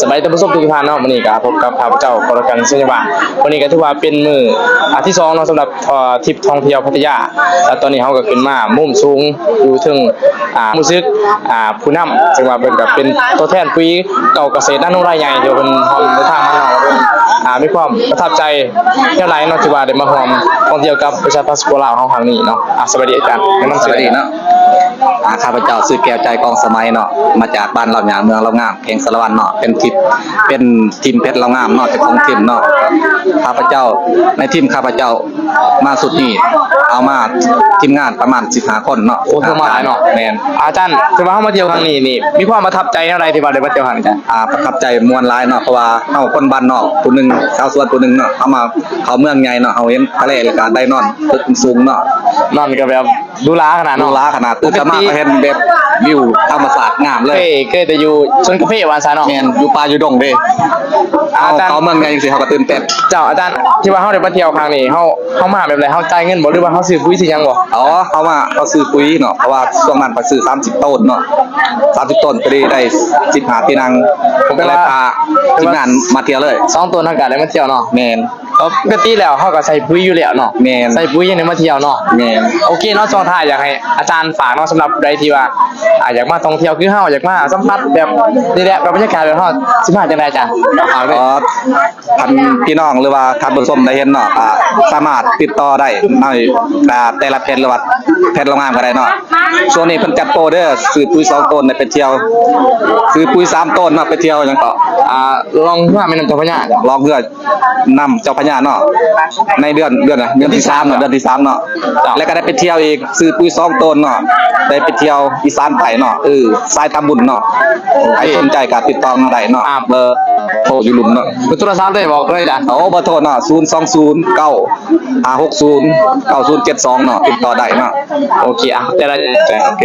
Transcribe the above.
สบายท่านผู้ชมทุกท่านเนาะวันนี้ก็พบกับข้าพเจ้ากรกันสัญญาวันนี้ก็ถือว่าเป็นมื้อที่2เนาะสำหรับทริปท่องเที่ยวพัทยาแล้วตอนนี้เฮาก็ขึ้นมามุมสูงอยู่ถึงรู้สึกผู้นำจังว่าเพิ่นก็เป็นตัวแทนปุ๋ยเก่าเกษตรด้านโน้นรายใหญ่เดี๋ยวเพิ่นพร้อมเดินทางมาเนาะมีความประทับใจเท่าไหร่เนาะที่ว่าได้มาร่วมท่องเที่ยวกับประชาชนสกลลาวเฮาครั้งนี้เนาะสวัสดีอาจารย์แนะนำ สวัสดีเนาะข้าพเจ้าซื้อแก้วใจกองสมัยเนาะมาจากบ้านเราหยาเมืองเรางามแข่งสารวันเนาะเป็นทีมเพชรเรางามเนาะจากของทีมเนาะข้าพเจ้าในทีมข้าพเจ้ามาสุดนี่เอามาทีมงานประมาณ15คนเนาะ โอ้ประมาณเนาะแม่นอาจารย์ที่ว่าเฮามาเที่ยวครั้งนี้นี่มีความประทับใจเท่าไหร่ที่ว่าได้มาเที่ยวครั้งนี้จ้ะประทับใจมวลหลายเนาะเพราะว่าเฮาคนบ้านนอกผู้นึงชาวสวนผู้นึงเนาะเอามาเข้าเมืองใหญ่เนาะเฮาเห็นทะเลแล้วก็ได้นอนตึกสูงเนาะนอนก็แบบดูล้าขนาด ดู เนาะ ล้าขนาดตื่นมาก็เห็นแบบวิวธรรมศาสตร์งามเลยเคยแต่อยู่ชนกาแฟวานซาเนาะ แม่นอยู่ป่าอยู่ดงเด้เขาเมืองใหญ่จังซี่เฮาก็ตื่นเต้นเจ้าอาจารย์ที่ว่าเฮาได้มาเที่ยวครั้งนี้เฮามาแบบไรเฮาจ่ายเงินบ่หรือว่าเฮาซื้อปุ๋ยสิหยังบ่เขาซื้อปุ๋ยเนาะเพราะว่าช่วงนั้นไปซื้อ30ต้นเนาะ30ต้นก็ได้15ที่นั่งผมก็เลยพาทีมงานมาเที่ยวเลย2ตัวทางการได้มาเที่ยวเนาะแม่นปกติแล้วเฮาก็ใส่ปุ๋ยอยู่แล้วเนาะแม่นใส่ปุ๋ยยังได้มาเที่ยวเนาะแม่นโอเคเนาะช่วงท้ายอยากให้อาจารย์ฝากเนาะสำหรับใครที่ว่าอยากมาท่องเที่ยวคือเฮาอยากมาสัมผัสแบบนี่แหละแบบบรรยากาศแบบเฮาสิมาจังได๋จ้ะท่านพี่น้องหรือว่าท่านผู้ชมได้เห็นเนาะสามารถติดต่อได้ในแต่ละเพจหรือว่าเพจโรงงานก็ได้เนาะช่วงนี้เพิ่นจัดโปรเด้อซื้อปุ๋ย2ต้นไปเที่ยวซื้อปุ๋ย3ต้นมาไปเที่ยวหยังก็ลองว่าแม่น้ำเจ้าพระยาลองเพื่อนำเจ้าพญาเนาะในเดือนที่3เนาะเดือนที่3เนาะแล้วก็ได้ไปเที่ยวอีกซื้อปุ๋ย2ต้นเนาะได้ไปเที่ยวอีสานใต้เนาะสายทำบุญเนาะใครสนใจก็ติดต่อมาได้เนาะเบอร์โทรอยู่หลุมเนาะเบอร์โทรศัพท์ได้บอกเลยจ้ะเบอร์โทรเนาะ02095609072เนาะติดต่อได้เนาะโอเคแต่ละโอเค